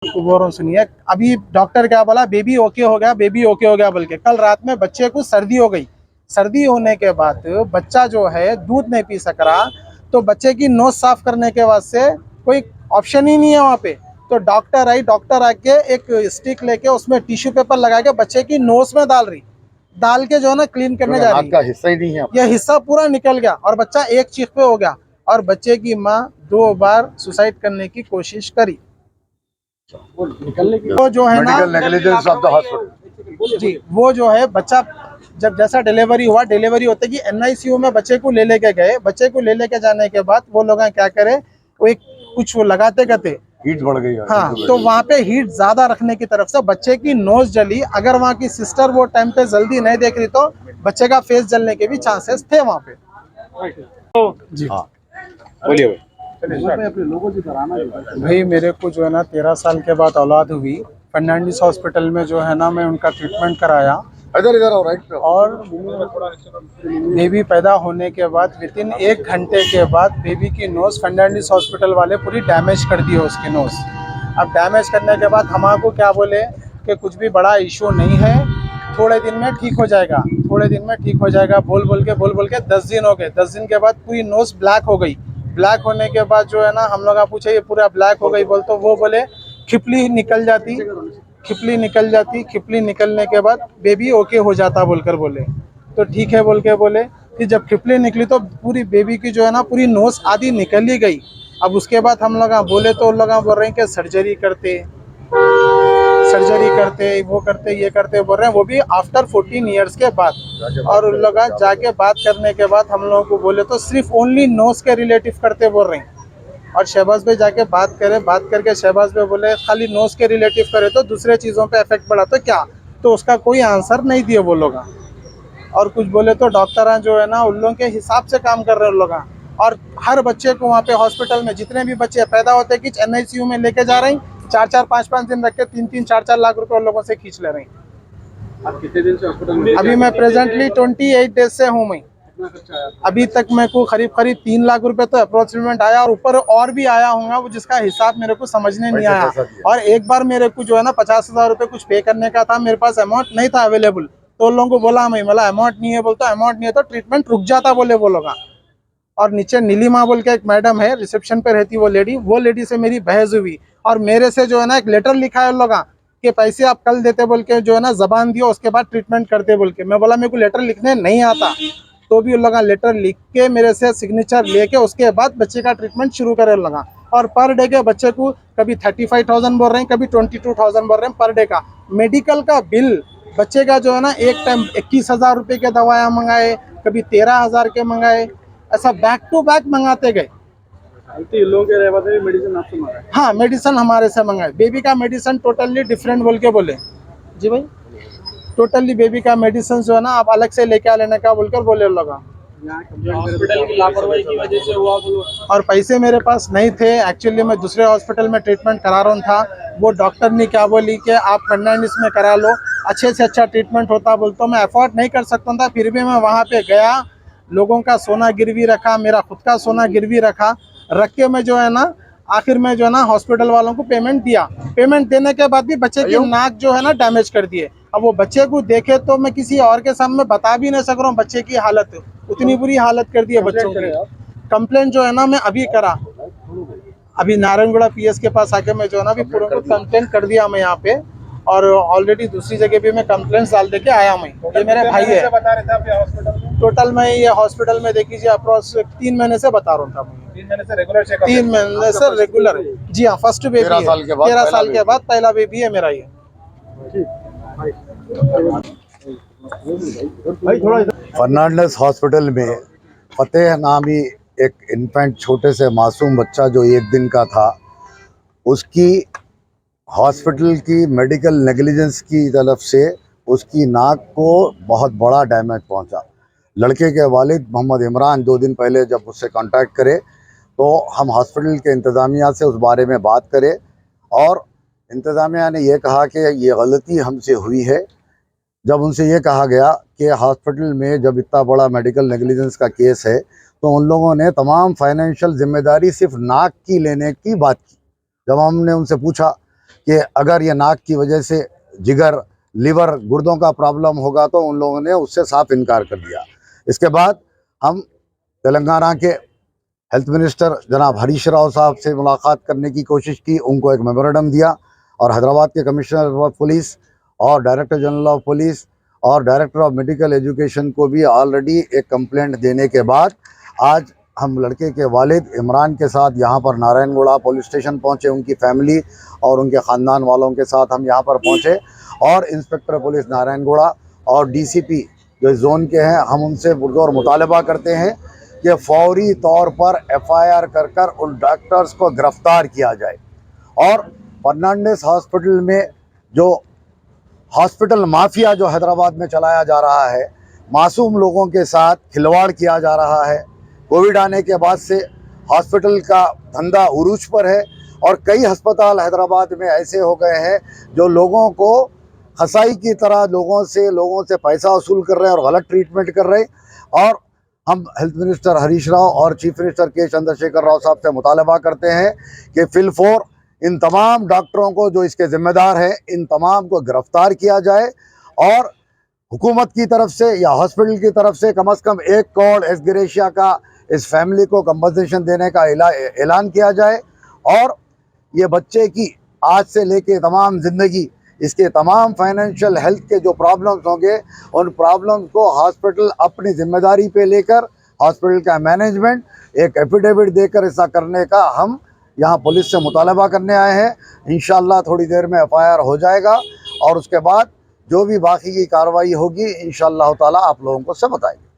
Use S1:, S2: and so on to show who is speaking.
S1: आपको बोल रहा हूँ सुनिए, अभी डॉक्टर क्या बोला, बेबी ओके हो गया, बेबी ओके हो गया बोल के। कल रात में बच्चे को सर्दी हो गई। सर्दी होने के बाद बच्चा जो है दूध नहीं पी सक रहा, तो बच्चे की नोज साफ करने के वास्ते कोई ऑप्शन ही नहीं है वहाँ पे। तो डॉक्टर आके एक स्टिक लेके उसमें टिश्यू पेपर लगा के बच्चे की नोज में डाल के जो है ना क्लीन करने जा रही
S2: नाक का हिस्सा ही नहीं है,
S1: यह हिस्सा पूरा निकल गया और बच्चा एक चीख पे हो गया। और बच्चे की माँ 2 बार सुसाइड करने की कोशिश करी। वो जो है ना
S2: medical negligence of the hospital
S1: जी, वो जो है बच्चा जब जैसा डिलीवरी हुआ, डिलीवरी होते कि एनआईसीयू में बच्चे को ले लेके गए। बच्चे को ले लेके जाने के बाद वो लोग क्या करे, वो एक कुछ वो लगाते कहते
S2: हीट बढ़ गई।
S1: हाँ, तो वहाँ पे हीट ज्यादा रखने की तरफ से बच्चे की नोज जली। अगर वहाँ की सिस्टर वो टाइम पे जल्दी नहीं देख रही तो बच्चे का फेस जलने के भी चांसेस थे वहाँ पे। जी
S2: हाँ, बोलिए
S1: भाई, मेरे को जो है ना 13 साल के बाद औलाद हुई। फर्नांडिस हॉस्पिटल में जो है ना मैं उनका ट्रीटमेंट कराया
S2: इधर इधर हो राइट।
S1: और बेबी पैदा होने के बाद विदिन 1 घंटे के बाद बेबी की नोज़ फर्नांडिस हॉस्पिटल वाले पूरी डैमेज कर दी है उसकी नोज़। अब डैमेज करने के बाद हमारे क्या बोले कि कुछ भी बड़ा इशू नहीं है, थोड़े दिन में ठीक हो जाएगा, थोड़े दिन में ठीक हो जाएगा बोल बोल के 10 दिन हो गए। 10 दिन के बाद पूरी नोज़ ब्लैक हो गई। ब्लैक होने के बाद जो है ना हम लोग पूछे ये पूरा ब्लैक हो गई बोल, तो वो बोले खिपली निकल जाती, खिपली निकल जाती, खिपली निकलने के बाद बेबी ओके हो जाता बोलकर बोले। तो ठीक है बोल के बोले। फिर जब खिपली निकली तो पूरी बेबी की जो है ना पूरी नोज़ आधी निकल ही गई। अब उसके बाद हम लोग बोले तो लोग बोल रहे हैं कि सर्जरी करते, वो करते ये करते बोल रहे हैं, वो भी आफ्टर 14 ईयर्स के बाद। और उन लोग जाके बात करने के बाद हम लोगों को बोले तो सिर्फ ओनली नोज़ के रिलेटिव करते बोल रहे हैं। और शहबाज भाई जाके बात करके शहबाज भाई बोले खाली नोज़ के रिलेटिव करे तो दूसरे चीज़ों पे इफेक्ट पड़ा तो क्या, तो उसका कोई आंसर नहीं दिए वो लोग। और कुछ बोले तो डॉक्टर जो है ना उन लोगों के हिसाब से काम कर रहे हैं उन लोग। और हर बच्चे को वहाँ पे हॉस्पिटल में जितने भी बच्चे पैदा होते हैं कि एनआईसीयू में लेके जा रहे हैं, 4-4 5-5 दिन रख के 3-3 4-4 लाख रुपए उन लोगों से खींच ले रहे हैं।
S3: आप कितने दिन से हॉस्पिटल में?
S1: अभी मैं प्रेजेंटली 28 डेज से हूँ मैं। अभी तक मेरे को करीब 3 लाख रुपए तो अप्रोक्सीमेट आया और ऊपर और भी आया होगा, वो जिसका हिसाब मेरे को समझने नहीं आया। और एक बार मेरे को जो है ना 50,000 रुपए कुछ पे करने का था, मेरे पास अमाउंट नहीं था अवेलेबल। तो उन लोगों को बोला मैं मला अमाउंट नहीं है, बोलता अमाउंट नहीं है तो ट्रीटमेंट रुक जाता बोले वो लोग। और नीचे नीलिमा बोल के एक मैडम है, रिसेप्शन पे रहती वो लेडी से मेरी बहस हुई और मेरे से जो है ना एक लेटर लिखा है उन लोग कि पैसे आप कल देते बोल के जो है ना जबान दियो, उसके बाद ट्रीटमेंट करते बोल के। मैं बोला मेरे को लेटर लिखने नहीं आता, तो भी उन लोग लेटर लिख के मेरे से सिग्नेचर लेके उसके बाद बच्चे का ट्रीटमेंट शुरू करे लगा। और पर डे के बच्चे को कभी 35,000 बोल रहे हैं, कभी 22,000 बोल रहे हैं पर डे का। मेडिकल का बिल बच्चे का जो है ना एक टाइम 21,000 रुपये के दवाइयाँ मंगाए, कभी 13,000 के मंगाए, ऐसा बैक टू बैक मंगाते गए।
S3: मेडिसिन आपसे मंगाए?
S1: हाँ, मेडिसिन हमारे से मंगाए। बेबी का मेडिसिन टोटली डिफरेंट बोल के बोले। जी भाई, टोटली बेबी का मेडिसिन जो है ना आप अलग से लेके लेने का बोलकर बोले लोग।
S3: हॉस्पिटल की लापरवाही की वजह से हुआ बोलो।
S1: और पैसे मेरे पास नहीं थे, एक्चुअली मैं दूसरे हॉस्पिटल में ट्रीटमेंट करा रहा था। वो डॉक्टर ने क्या बोली कि आप फर्नांडिस में करा लो, अच्छे से अच्छा ट्रीटमेंट होता बोलता। मैं अफोर्ड नहीं कर सकता था, फिर भी मैं वहाँ पे गया, लोगों का सोना गिरवी रखा, मेरा खुद का सोना गिरवी रख के मैं जो है ना आखिर में जो है ना हॉस्पिटल वालों को पेमेंट दिया। पेमेंट देने के बाद भी बच्चे की नाक जो है ना डैमेज कर दिए। अब वो बच्चे को देखे तो मैं किसी और के सामने बता भी नहीं सक रहा हूँ बच्चे की हालत, उतनी बुरी हालत कर दी है बच्चों की। कंप्लेंट जो है ना मैं अभी करा, अभी नारायणगढ़ पीएस के पास आके मैं जो है ना अभी पूरा कंप्लेंट कर दिया मैं यहाँ पे। और ऑलरेडी दूसरी जगह भी मैं कंप्लेंट डाल देके आया मैं। ये मेरे भाई है।
S3: बता रहे थे आप हॉस्पिटल?
S1: टोटल मैं ये हॉस्पिटल में देखिए अप्रोक्स 3 महीने से बता रहा था।
S3: 3 महीने से रेगुलर चेकअप?
S1: 3 महीने से रेगुलर। जी हाँ, फर्स्ट बेबी 13 साल के बाद पहला बेबी है मेरा ये।
S2: फर्नांडिस हॉस्पिटल में फतेह नामी एक इन्फेंट छोटे से मासूम बच्चा जो 1 दिन का था, उसकी हॉस्पिटल की मेडिकल नेग्लिजेंस की तरफ से उसकी नाक को बहुत बड़ा डैमेज पहुंचा। लड़के के वालिद मोहम्मद इमरान 2 दिन पहले जब उससे कांटेक्ट करे तो हम हॉस्पिटल के इंतज़ामिया से उस बारे में बात करें और इंतज़ामिया ने यह कहा कि ये गलती हमसे हुई है। जब उनसे ये कहा गया कि हॉस्पिटल में जब इतना बड़ा मेडिकल नेग्लिजेंस का केस है तो उन लोगों ने तमाम फाइनेंशियल जिम्मेदारी सिर्फ नाक की लेने की बात की। जब हमने उनसे पूछा कि अगर ये नाक की वजह से जिगर, लिवर, गुर्दों का प्रॉब्लम होगा तो उन लोगों ने उससे साफ इनकार कर दिया। इसके बाद हम तेलंगाना के हेल्थ मिनिस्टर जनाब हरीश राव साहब से मुलाकात करने की कोशिश की, उनको एक मेमोरेंडम दिया और हैदराबाद के कमिश्नर ऑफ पुलिस और डायरेक्टर जनरल ऑफ पुलिस और डायरेक्टर ऑफ मेडिकल एजुकेशन को भी ऑलरेडी एक कंप्लेंट देने के बाद आज हम लड़के के वालिद इमरान के साथ यहाँ पर नारायणगढ़ पुलिस स्टेशन पहुँचे। उनकी फैमिली और उनके ख़ानदान वालों के साथ हम यहाँ पर पहुँचे और इंस्पेक्टर पुलिस नारायणगढ़ और डीसीपी जो जोन के हैं, हम उनसे पुरजोर मुतालबा करते हैं कि फौरी तौर पर एफआईआर कर उन डॉक्टर्स को गिरफ्तार किया जाए और फर्नांडिस हॉस्पिटल में जो हॉस्पिटल माफिया जो हैदराबाद में चलाया जा रहा है, मासूम लोगों के साथ खिलवाड़ किया जा रहा है। कोविड आने के बाद से हॉस्पिटल का धंधा उरूज पर है और कई अस्पताल हैदराबाद में ऐसे हो गए हैं जो लोगों को खसाई की तरह लोगों से पैसा वसूल कर रहे हैं और गलत ट्रीटमेंट कर रहे हैं। और हम हेल्थ मिनिस्टर हरीश राव और चीफ मिनिस्टर के चंद्रशेखर राव साहब से मुतालबा करते हैं कि फिलफोर इन तमाम डॉक्टरों को जो इसके ज़िम्मेदार हैं, इन तमाम को गिरफ्तार किया जाए और हुकूमत की तरफ से या हॉस्पिटल की तरफ से कम 1 करोड़ एस ग्रेशिया का इस फैमिली को कंपनसेशन देने का ऐलान किया जाए और ये बच्चे की आज से लेके तमाम ज़िंदगी इसके तमाम फाइनेंशियल हेल्थ के जो प्रॉब्लम्स होंगे, उन प्रॉब्लम्स को हॉस्पिटल अपनी जिम्मेदारी पे लेकर हॉस्पिटल का मैनेजमेंट एक एफिडेविट देकर ऐसा करने का हम यहाँ पुलिस से मुतालबा करने आए हैं। इंशाअल्लाह थोड़ी देर में एफआईआर हो जाएगा और उसके बाद जो भी बाकी की कार्रवाई होगी इंशाअल्लाह ताला आप लोगों को सब बताएंगे।